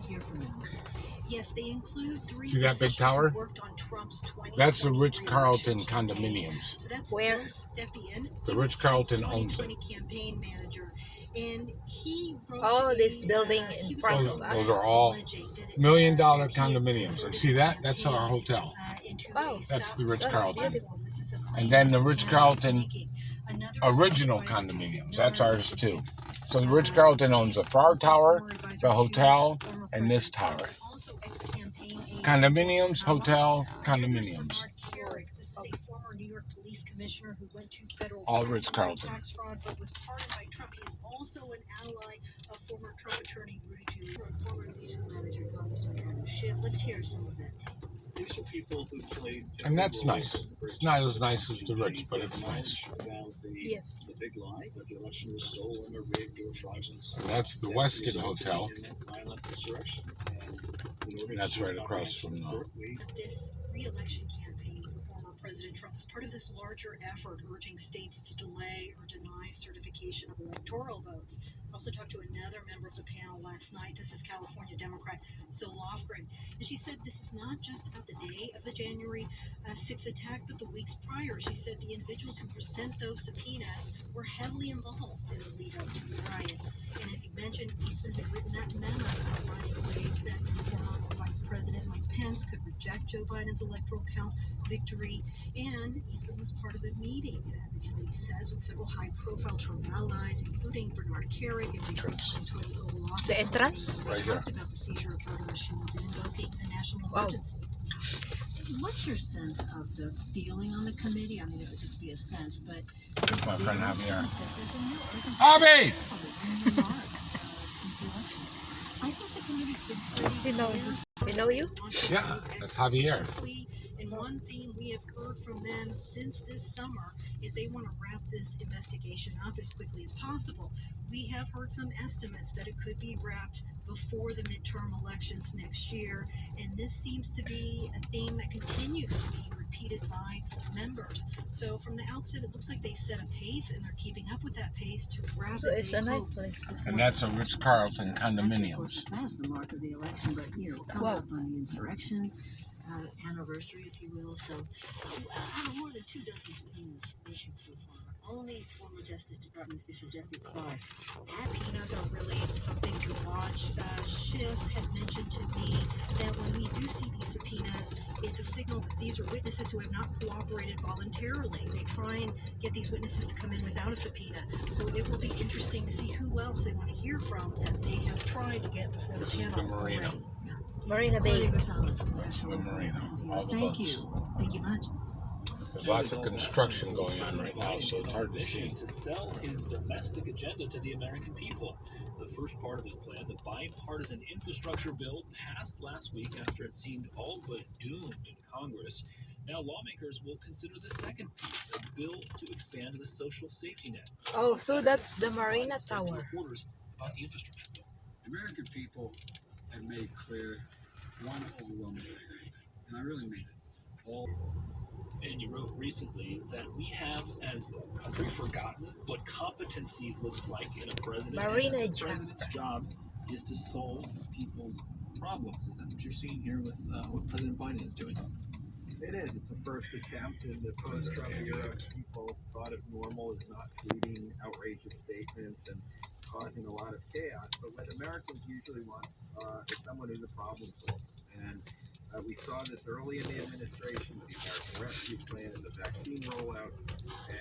hear from them. Yes, they include 3. See that big tower? Worked on Trump's That's the Ritz-Carlton condominiums. So that's where? The Ritz-Carlton owns it. Campaign manager, and he this building in front of us. Those are all $1 million condominiums. And see that? That's our hotel. Wow. That's the Ritz-Carlton. And then the Ritz-Carlton original condominiums. That's ours too. So the Ritz-Carlton owns the Far Tower, the hotel, and this tower. Condominiums, hotel, condominiums. This is a former New York police commissioner who went to federal all Ritz-Carlton. tax fraud, but was pardoned by Trump. He is also an ally of former Trump attorney Rudy Giuliani, former engagement manager Congressman Adam Schiff. Let's hear some of that tape. These are people who played. And that's nice. It's not as nice as the Ritz, but it's nice. Yes. The big lie that the election was stolen or rigged or fraudulent. And that's the Westin Hotel. And that's right across from This re-election campaign for former President Trump is part of this larger effort urging states to delay or deny certification of electoral votes. I also talked to another member of the panel last night. This is California Democrat Zoe Lofgren. And she said this is not just about the day of the January 6th attack, but the weeks prior. She said the individuals who sent those subpoenas were heavily involved in the lead up to the riot. And as you mentioned, Eastman had written that memo outlining ways that former Vice President Mike Pence could reject Joe Biden's electoral count victory. And Eastman was part of the meeting, the committee says, with several high-profile Trump allies, including Bernard Carrick and Tony Oval. The entrance? right here. About the seizure of voting machines and invoking a national emergency. What's your sense of the feeling on the committee? I mean, it would just be a sense, but My friend Javier. Javi! I think the committee's been pretty They know you? Yeah, that's Javier. And one thing we have heard from them since this summer is they want to wrap this investigation up as quickly as possible. We have heard some estimates that it could be wrapped before the midterm elections next year, and this seems to be a theme that continues to be repeated by members. So from the outset, it looks like they set a pace, and they're keeping up with that pace to wrap. So it's a nice place. And that's a Ritz-Carlton condominiums. That was the mark of the election, but you know, coming up on the insurrection anniversary, if you will. So, out of more than 2 dozen subpoenas issued so far, only former Justice Department official Jeffrey Clark. Subpoenas are really something to watch. Schiff had mentioned to me that when we do see these subpoenas, it's a signal that these are witnesses who have not cooperated voluntarily. They try and get these witnesses to come in without a subpoena. So it will be interesting to see who else they want to hear from that they have tried to get before the panel. The Marina. Marina Bay. That's the Marina. All the boats. Thank you much. There's lots of construction going on right now, so it's hard to see. To sell his domestic agenda to the American people. The first part of his plan, the bipartisan infrastructure bill, passed last week after it seemed all but doomed in Congress. Now lawmakers will consider the second piece, a bill to expand the social safety net. Oh, so that's the Marina Tower. About the infrastructure bill. The American people have made clear one overwhelming thing, and I really mean it. All. And you wrote recently that we have, as a country, forgotten what competency looks like in a president. Marina and the president's job is to solve people's problems. Is that what you're seeing here with what President Biden is doing? It is. It's a first attempt in the post-Trump era. People thought of normal as not tweeting outrageous statements and causing a lot of chaos. But what Americans usually want is someone who's a problem solver. And we saw this early in the administration with the American Rescue Plan and the vaccine rollout,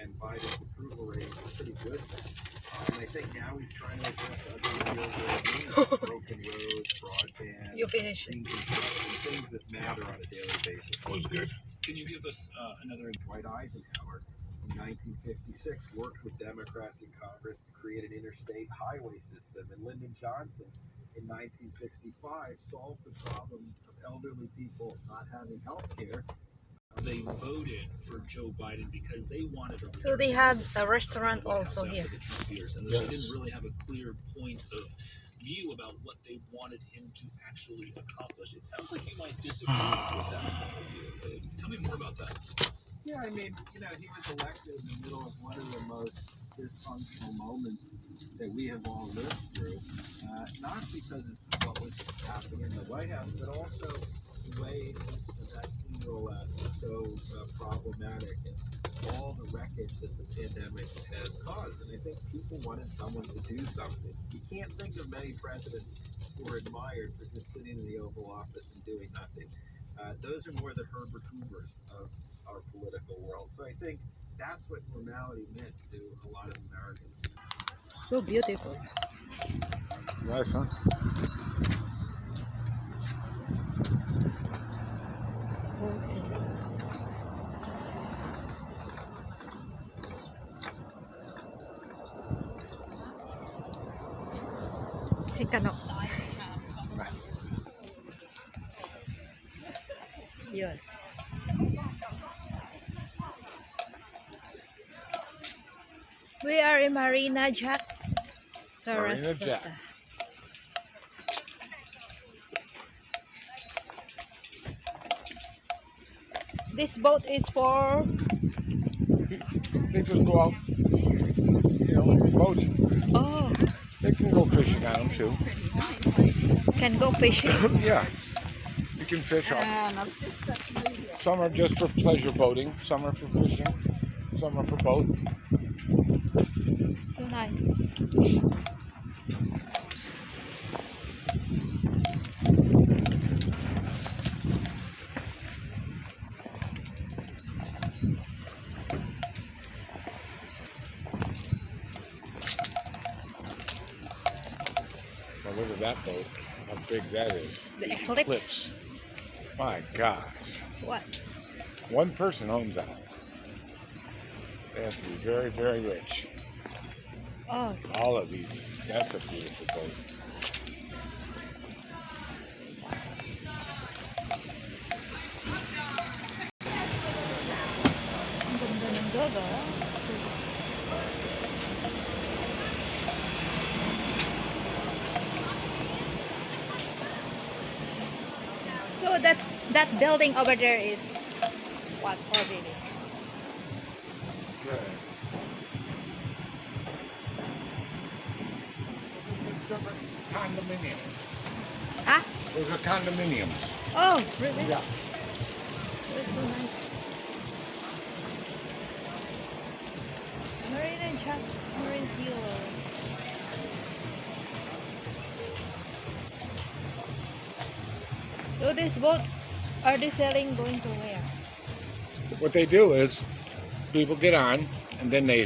and Biden's approval rating was pretty good. And I think now he's trying to address other real broken roads, broadband, You finish. things that matter on a daily basis. That was good. Can you give us another? Dwight Eisenhower in 1956 worked with Democrats in Congress to create an interstate highway system, and Lyndon Johnson in 1965 solved the problem of elderly people not having health care. They voted for Joe Biden because they wanted a So they have a restaurant also after here. the Trump years, and Yes. they didn't really have a clear point of view about what they wanted him to actually accomplish. It sounds like you might disagree with that point of view. Tell me more about that. Yeah, I mean, he was elected in the middle of one of the most dysfunctional moments that we have all lived through, not because of what was happening White House, but also the way the vaccine rollout is so problematic and all the wreckage that the pandemic has caused. And I think people wanted someone to do something. You can't think of many presidents who are admired for just sitting in the Oval Office and doing nothing. Those are more the Herbert Hoovers of our political world. So I think that's what normality meant to a lot of Americans. So beautiful. Nice, huh? Si Kano. Yun. We are in Marina Jack. Marina Sarasota. Jack. This boat is for They just go out, boating. oh, They can go fishing on them too. can go fishing. Yeah, you can fish on. Some are just for pleasure boating. Some are for fishing. Some are for both. So nice. Now look at that boat. How big that is. The eclipse. My gosh. What? One person owns that. They have to be very, very rich. Oh, All of these. That's a beautiful boat. ang ganda ng daga. So that building over there is what building? Condominiums. Huh? Those are condominiums. Oh, really? Yeah. That's so nice. Marina Jack, Marina Hill. So this boat, are they selling going to where? What they do is people get on and then they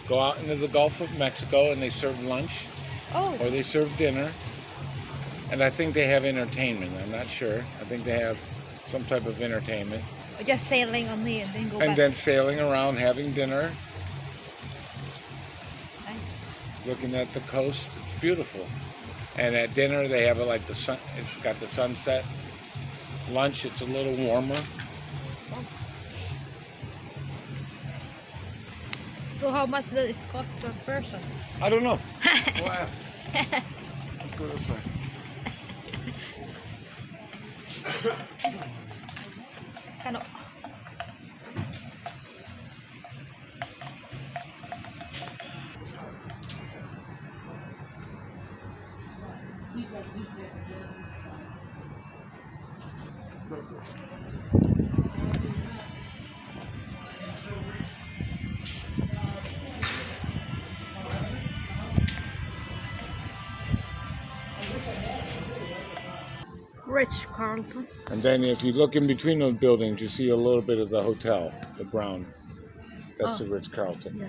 go out into the Gulf of Mexico and they serve lunch Oh, or they serve dinner. And I think they have entertainment. I'm not sure. I think they have some type of entertainment. just sailing only and then go And back. then sailing around, having dinner, Nice. looking at the coast. It's beautiful. And at dinner they have it like the sun. It's got the sunset. Lunch, it's a little warmer. So how much does it cost per person? I don't know. Wow. Let's go this way. Kano? Rich Carlton. And then if you look in between those buildings, you see a little bit of the hotel, the brown. That's Oh. the Ritz-Carlton. Yeah.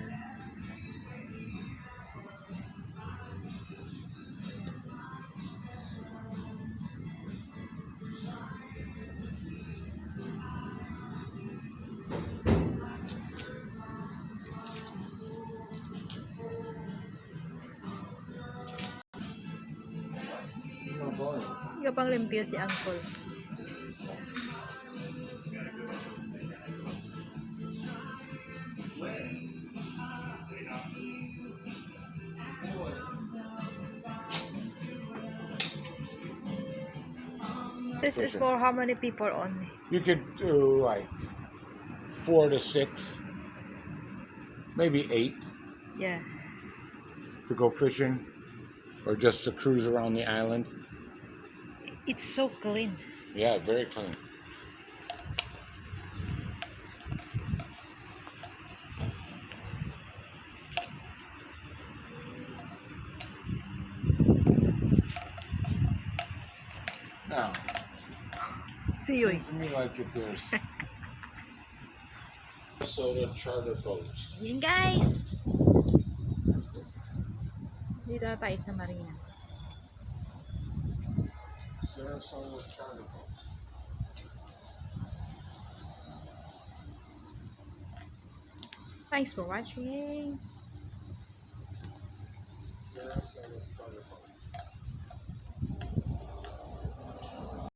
Hindi pang limpyo si Uncle. This is for how many people only? You could do like 4 to 6, maybe 8 Yeah. to go fishing or just to cruise around the island. It's so clean. Yeah, very clean. Now, Tuyoy. seems to me like if there's Sarasota charter boats. Yun guys. Dito na tayo sa marina. Sarasota charter boats. Thanks for watching.